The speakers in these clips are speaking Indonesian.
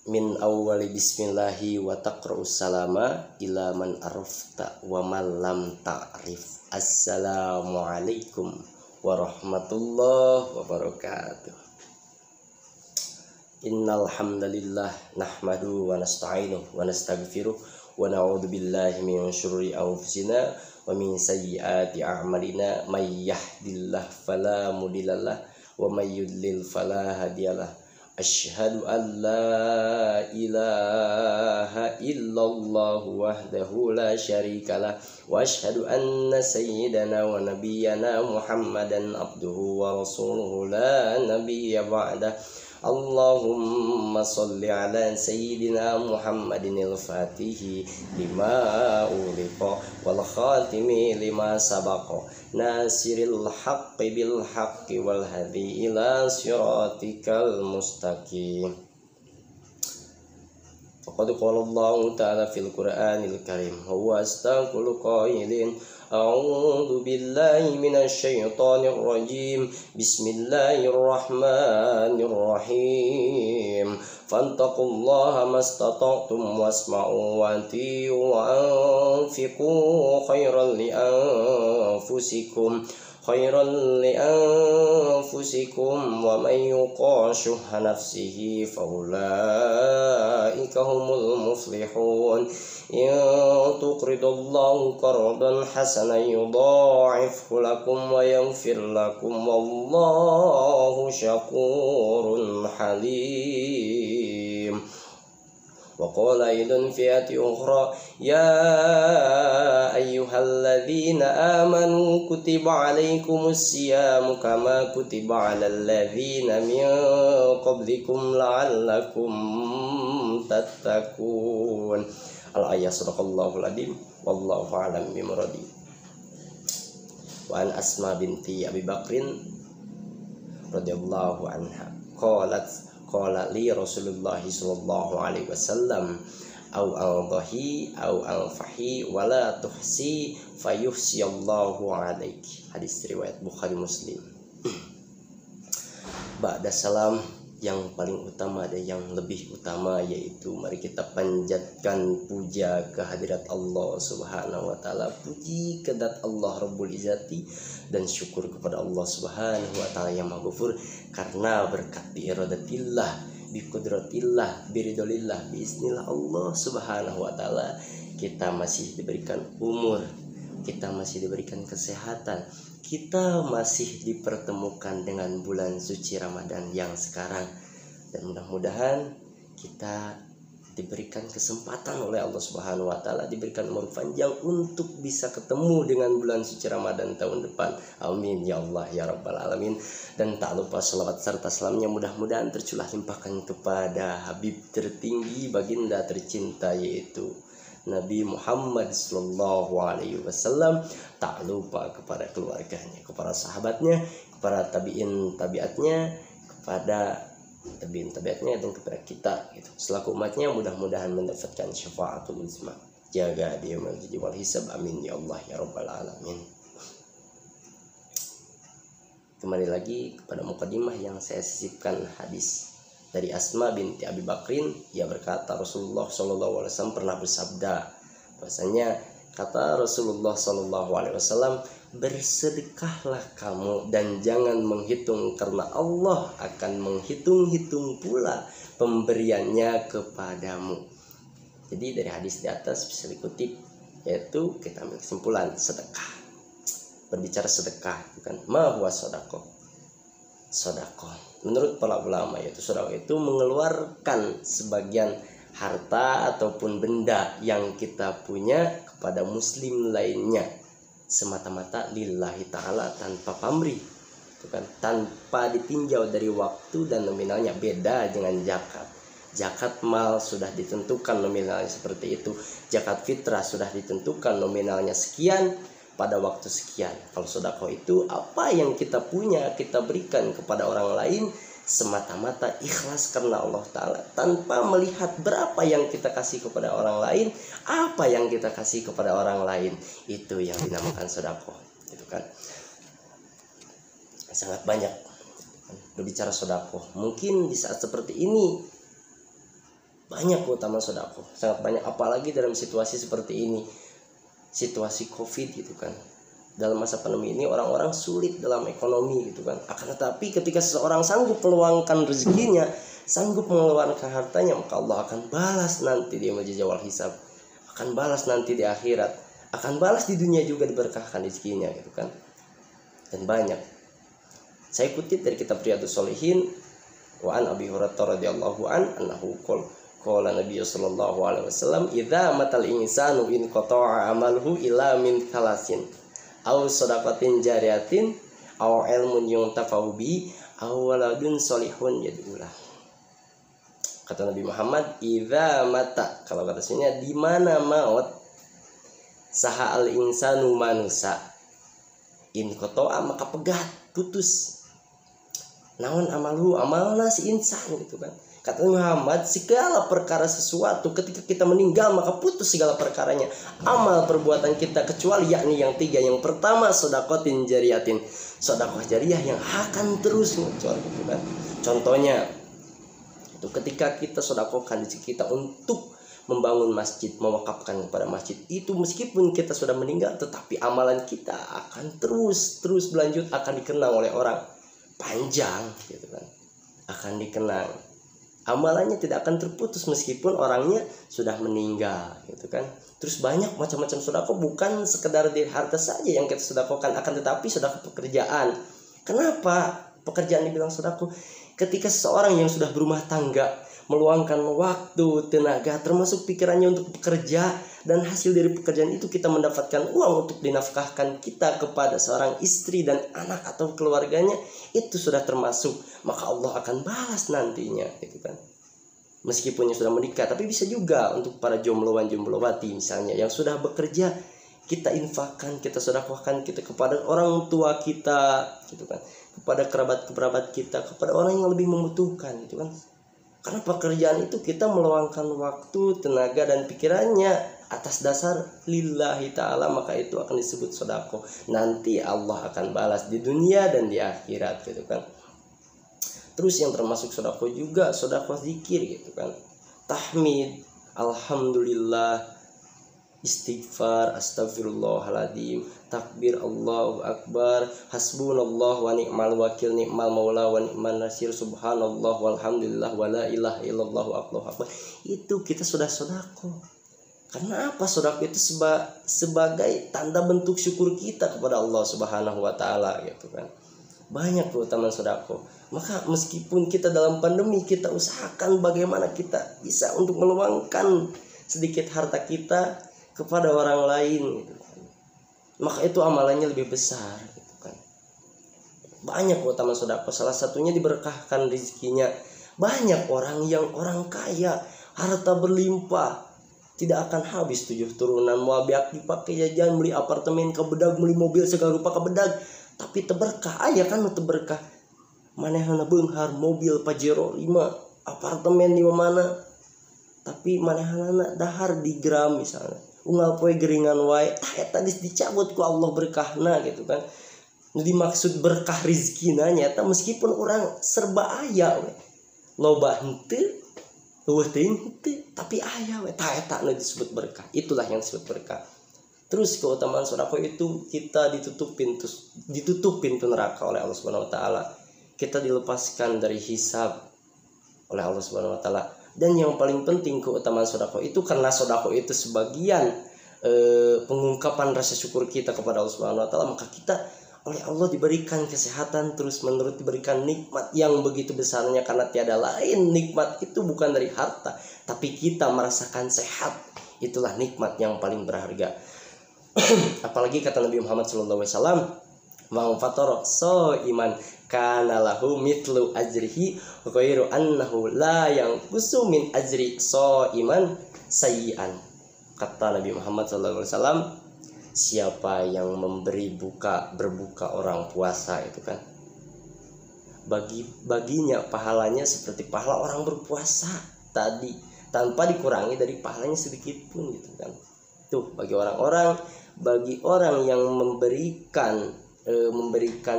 min awwali bismillahi wa taqra'us salama ila man arafta wa man lam ta'rif. Assalamualaikum warahmatullahi wabarakatuh. Innal hamdalillah nahmaduhu wa nasta'inuhu wa nastaghfiruh wa na'udzu billahi min syururi anfusina wa min sayyiati a'malina may yahdihillahu fala mudhillalah wa may yudlil fala hadiyalah. Asyhadu an la ilaha illallah wahdahu la syarikalah wa asyhadu anna sayyidana wa nabiyyana Muhammadan abduhu wa rasuluhu la nabiyya ba'dah. Allahumma salli ala sayyidina Muhammadin al-fatihi lima uliqa wal khatimi lima sabaqa nasiril haqqi bil haqqi wal hadi ila siratikal mustaqim. Faqad qala Allah ta'ala fil Qur'anil Karim huwa astaqul qailin a'udzu billahi minasy syaithanir rajim. Bismillahirrahmanirrahim. Fattaqullaha mastata'tum wasma'u wa ati'u wa anfiqu khairan li anfusikum wa man yuqa syuhha nafsihi faulaika humul muflihun. In tuqridullahu qardan hasanan yudha'ifhu lakum wa yaghfir lakum wallahu syakurun halim. Wa qala aidan fi ayati ukhra ya ayyuhalladzina amanu kutiba alaikumus siyamu kama kutiba alal ladzina min qablikum la'allakum tattaqun. Al-ayat sadaqallahul adzim wallahu a'lam bimuradi. Wa an Asma binti Abi Bakrin radhiyallahu anha qala li Rasulullah sallallahu alaihi wasallam au al-dhahi au al-fahi wala tuhsi fayuhsiyallahu alaiki. Hadis riwayat Bukhari Muslim. Ba'da salam, yang paling utama dan yang lebih utama yaitu mari kita panjatkan puja kehadirat Allah Subhanahu wa taala, puji kedat Allah Rabbul Izzati, dan syukur kepada Allah Subhanahu wa taala yang Maha Ghafur, karena berkat biiradatillah, biqudratillah, biridolillah, biiznillah Allah Subhanahu wa taala kita masih diberikan umur, kita masih diberikan kesehatan, kita masih dipertemukan dengan bulan suci Ramadan yang sekarang, dan mudah-mudahan kita diberikan kesempatan oleh Allah Subhanahu wa taala, diberikan umur panjang untuk bisa ketemu dengan bulan suci Ramadan tahun depan. Amin ya Allah ya rabbal alamin. Dan tak lupa selawat serta salamnya mudah-mudahan tercurah limpahkan kepada Habib tertinggi, baginda tercinta, yaitu Nabi Muhammad sallallahu alaihi wasallam. Tak lupa kepada keluarganya, kepada sahabatnya, kepada tabi'in tabi'atnya, kepada tabi'in tabi'atnya, dan kepada kita gitu, selaku umatnya, mudah-mudahan mendapatkan syafaatul uzma. Jaga dia menjadi wal hisab. Amin ya Allah ya rabbal alamin. Kembali lagi kepada mukadimah yang saya sisipkan, hadis dari Asma binti Abi Bakrin. Ia berkata, Rasulullah sallallahu alaihi wasallam pernah bersabda bahasanya, kata Rasulullah sallallahu alaihi wasallam, bersedekahlah kamu dan jangan menghitung, karena Allah akan menghitung-hitung pula pemberiannya kepadamu. Jadi dari hadis di atas bisa dikutip, yaitu kita ambil kesimpulan sedekah. Berbicara sedekah bukan ma huwa sedekah. Sedekah menurut para ulama yaitu sedekah itu mengeluarkan sebagian harta ataupun benda yang kita punya kepada muslim lainnya semata-mata lillahi ta'ala, tanpa pamrih, itu kan, tanpa ditinjau dari waktu dan nominalnya. Beda dengan zakat. Zakat mal sudah ditentukan nominalnya seperti itu, zakat fitrah sudah ditentukan nominalnya sekian pada waktu sekian. Kalau sedekah itu apa yang kita punya kita berikan kepada orang lain semata-mata ikhlas karena Allah Ta'ala, tanpa melihat berapa yang kita kasih kepada orang lain, apa yang kita kasih kepada orang lain. Itu yang dinamakan sedekah, gitu kan. Sangat banyak berbicara sedekah. Mungkin di saat seperti ini Banyak keutamaan sedekah, sangat banyak, apalagi dalam situasi seperti ini, situasi Covid gitu kan. Dalam masa pandemi ini orang-orang sulit dalam ekonomi gitu kan. Akan tetapi ketika seseorang sanggup meluangkan rezekinya, sanggup mengeluarkan hartanya, maka Allah akan balas nanti di meja jawal hisab, akan balas nanti di akhirat, akan balas di dunia juga, diberkahkan rezekinya gitu kan. Dan banyak. Saya kutip dari kitab Riyadhus Shalihin, wa an Abi Hurairah radhiyallahu anhu qala Nabi sallallahu alaihi wasallam, idza matal insanu in qata'a amaluhu ila min thalasin aw shadaqatin jariyatin aw ilmun yuntafa'u bi aw waladun sholihun yad'ulah. Kata Nabi Muhammad, idza mata, kalau kata sini di mana maut, saha al insanu manusa, in qata'a maka pegat, putus. Naon amalu, amalna si insan gitu kan. Kata Muhammad, segala perkara sesuatu ketika kita meninggal maka putus segala perkaranya, amal perbuatan kita, kecuali yakni yang tiga. Yang pertama, sedaqatin jariyatin, sedekah jariah yang akan terus muncul gitu kan. Contohnya itu ketika kita sedekahkan rezeki kita untuk membangun masjid, mewakafkan kepada masjid, itu meskipun kita sudah meninggal tetapi amalan kita akan terus berlanjut, akan dikenang oleh orang panjang gitu kan, akan dikenang. Amalannya tidak akan terputus meskipun orangnya sudah meninggal gitu kan. Terus banyak macam-macam sedekah, bukan sekedar di harta saja yang kita sedekahkan, akan tetapi sedekah pekerjaan. Kenapa pekerjaan dibilang sedekah? Ketika seseorang yang sudah berumah tangga meluangkan waktu, tenaga, termasuk pikirannya untuk bekerja, dan hasil dari pekerjaan itu kita mendapatkan uang untuk dinafkahkan kita kepada seorang istri dan anak atau keluarganya, itu sudah termasuk, maka Allah akan balas nantinya gitu kan. Meskipun yang sudah menikah, tapi bisa juga untuk para jombloan jomblowati misalnya yang sudah bekerja, kita infakkan, kita sedekahkan kita kepada orang tua kita gitu kan, kepada kerabat kita, kepada orang yang lebih membutuhkan gitu kan. Karena pekerjaan itu kita meluangkan waktu, tenaga, dan pikirannya atas dasar lillahi ta'ala, maka itu akan disebut sedekah. Nanti Allah akan balas di dunia dan di akhirat gitu kan. Terus yang termasuk sedekah juga sedekah zikir gitu kan. Tahmid, alhamdulillah, istighfar, astagfirullahaladzim, takbir, Allahu akbar, hasbunallah wa ni'mal wakil, ni'mal maula wa ni'man nasir, subhanallah walhamdulillah wa la ilaha illallah Allahu akbar. Itu kita sudah sedekah. Karena apa? Sedekah itu sebagai tanda bentuk syukur kita kepada Allah Subhanahu wa taala gitu kan. Banyak keutamaan sedekah. Maka meskipun kita dalam pandemi, kita usahakan bagaimana kita bisa untuk meluangkan sedikit harta kita kepada orang lain gitu kan. Maka itu amalannya lebih besar gitu kan. Banyak keutamaan sedekah, salah satunya diberkahkan rezekinya. Banyak orang yang orang kaya, harta berlimpah, tidak akan habis 7 turunan, mau dipakai jajan, beli apartemen kebedag, beli mobil segala rupa kebedag, tapi teberkah. Aya kan teberkah, manehna beunghar mobil Pajero 5, apartemen di mana, tapi manehna dahar di gram misalnya, unggal poe geringan wae, eta dicabut ku Allah berkahna gitu kan. Nu dimaksud berkah rezekina nyata meskipun orang serba aya we, loba henteu, eueuh teuing henteu, tapi aya we, eta nu disebut berkah. Itulah yang disebut berkah. Terus keutamaan sedekah itu kita ditutup pintu neraka oleh Allah Subhanahu wa taala. Kita dilepaskan dari hisab oleh Allah Subhanahu wa taala. Dan yang paling penting keutamaan sedekah itu, karena sedekah itu sebagian pengungkapan rasa syukur kita kepada Allah Subhanahu wa taala, maka kita oleh Allah diberikan kesehatan, terus menerus diberikan nikmat yang begitu besarnya, karena tiada lain nikmat itu bukan dari harta, tapi kita merasakan sehat. Itulah nikmat yang paling berharga. Apalagi kata Nabi Muhammad SAW, "Man fatara shaiman kana lahu mitlu ajrihi ghairu annahu la yanqusu min ajri shaiman sayyi'an." Kata Nabi Muhammad SAW, siapa yang memberi berbuka orang puasa itu kan, baginya pahalanya seperti pahala orang berpuasa tadi, tanpa dikurangi dari pahalanya sedikit pun gitu kan. Tuh bagi orang yang memberikan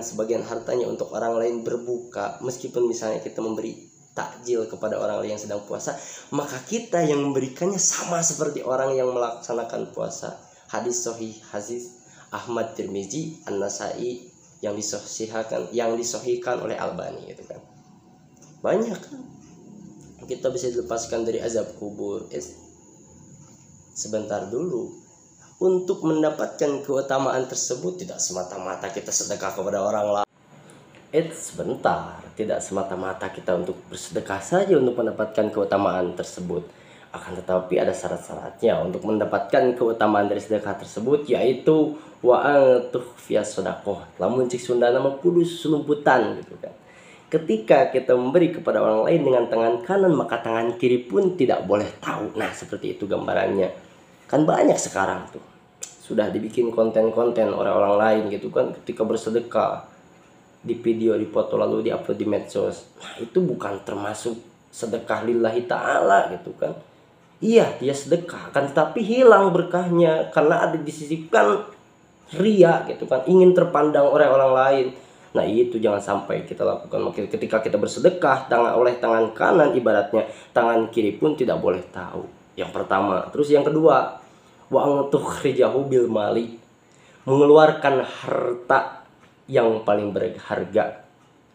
sebagian hartanya untuk orang lain berbuka, meskipun misalnya kita memberi takjil kepada orang lain yang sedang puasa, maka kita yang memberikannya sama seperti orang yang melaksanakan puasa. Hadis sahih, hadis Ahmad, Tirmizi, An-Nasai yang disahihkan oleh Albani gitu kan. Banyak kan kita bisa dilepaskan dari azab kubur. Sebentar dulu, untuk mendapatkan keutamaan tersebut tidak semata-mata kita sedekah kepada orang lain. Sebentar, tidak semata-mata kita untuk bersedekah saja untuk mendapatkan keutamaan tersebut. Akan tetapi ada syarat-syaratnya untuk mendapatkan keutamaan dari sedekah tersebut, yaitu wa'atuh via sodakoh. Lamun cik Sunda nama kudus selumputan gitu kan. Ketika kita memberi kepada orang lain dengan tangan kanan, maka tangan kiri pun tidak boleh tahu. Nah, seperti itu gambarannya. Kan banyak sekarang tuh, sudah dibikin konten-konten orang lain gitu kan, ketika bersedekah di video, di foto, lalu diupload di medsos. Nah, itu bukan termasuk sedekah lillahi ta'ala gitu kan. Iya, dia sedekah, kan tetapi hilang berkahnya karena ada disisipkan ria gitu kan, ingin terpandang oleh orang lain. Nah, itu jangan sampai kita lakukan. Ketika kita bersedekah oleh tangan kanan, ibaratnya tangan kiri pun tidak boleh tahu. Yang pertama. Terus yang kedua, wa tukhrijahu bil mali, mengeluarkan harta yang paling berharga.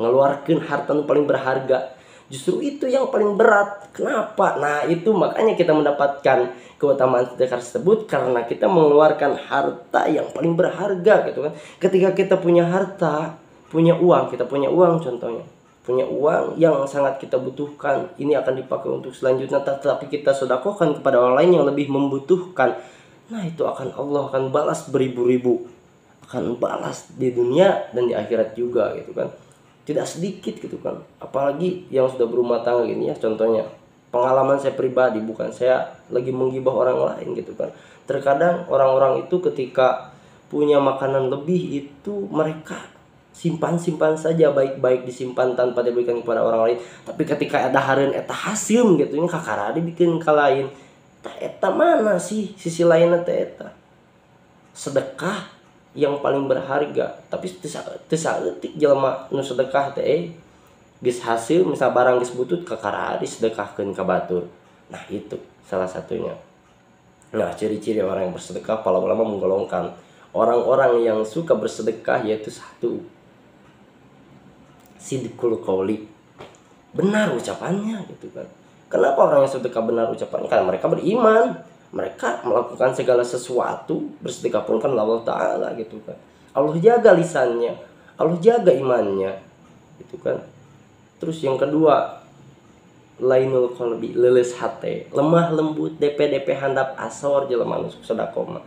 Mengeluarkan harta yang paling berharga, justru itu yang paling berat. Kenapa? Nah, itu makanya kita mendapatkan keutamaan sedekah tersebut karena kita mengeluarkan harta yang paling berharga gitu kan. Ketika kita punya harta, punya uang, kita punya uang contohnya, punya uang yang sangat kita butuhkan, ini akan dipakai untuk selanjutnya, tetapi kita sedekahkan kepada orang lain yang lebih membutuhkan. Nah, itu Allah akan balas beribu-ribu, akan balas di dunia dan di akhirat juga gitu kan. Tidak sedikit gitu kan, apalagi yang sudah berumah tangga gini ya. Contohnya pengalaman saya pribadi, bukan saya lagi menggibah orang lain gitu kan. Terkadang orang-orang itu ketika punya makanan lebih itu mereka simpan saja, baik-baik disimpan tanpa diberikan kepada orang lain. Tapi ketika ada harian eta hasil gitu nya kakara dibikin ka lain, eta mana sih sisi lain eta sedekah yang paling berharga. Tapi tisautik jelema nu sedekah teh geus hasil, misal barang geus butut kakara disedekahkeun ka batur. Nah, itu salah satunya. Nah, ciri-ciri orang yang bersedekah, para ulama menggolongkan orang-orang yang suka bersedekah yaitu satu, sidqul qauli, benar ucapannya gitu kan. Kenapa orang yang sedekah benar ucapannya? Karena mereka beriman, mereka melakukan segala sesuatu, bersedekah pun kan Allah Ta'ala gitu kan. Allah jaga lisannya, Allah jaga imannya gitu kan. Terus yang kedua, lainul qalbi, leuleus hate, lemah lembut, DP handap asor jelema nu sedekah mah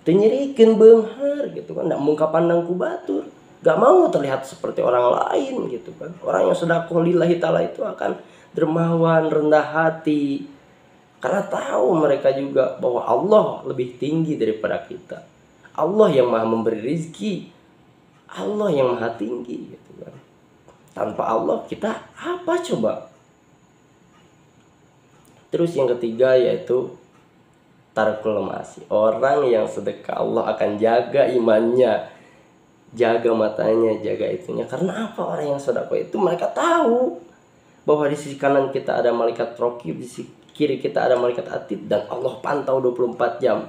teu nyirikeun beunghar gitu kan, ndak mungka pandang ku batur, gak mau terlihat seperti orang lain gitu kan. Orang yang sedekah lillahi ta'ala itu akan dermawan, rendah hati, karena tahu mereka juga bahwa Allah lebih tinggi daripada kita. Allah yang maha memberi rizki, Allah yang maha tinggi gitu kan. Tanpa Allah kita apa coba? Terus yang ketiga yaitu tarkul ma'asi. Orang yang sedekah Allah akan jaga imannya, jaga matanya, jaga itunya. Karena apa? Orang yang sedekah itu mereka tahu bahwa di sisi kanan kita ada malaikat raqib, di sisi kiri kita ada malaikat atid, dan Allah pantau 24 jam.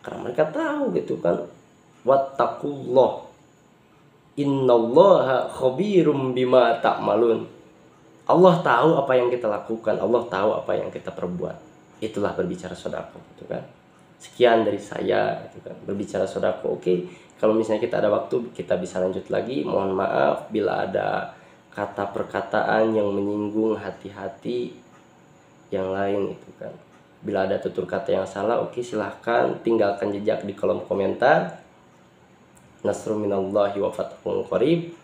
Karena mereka tahu gitu kan. Wattaqullah, innallaha khabirum bima ta'malun. Allah tahu apa yang kita lakukan, Allah tahu apa yang kita perbuat. Itulah berbicara sedekah gitu kan. Sekian dari saya gitu kan, berbicara sedekah. Oke, kalau misalnya kita ada waktu kita bisa lanjut lagi. Mohon maaf bila ada kata perkataan yang menyinggung hati-hati yang lain itu kan. Bila ada tutur kata yang salah, oke, silahkan tinggalkan jejak di kolom komentar. Nasrun minallahi wa fathun qarib,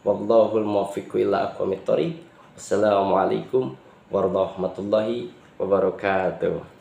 wallahul muwaffiq ila aqwamit thoriq. Assalamualaikum warahmatullahi wabarakatuh.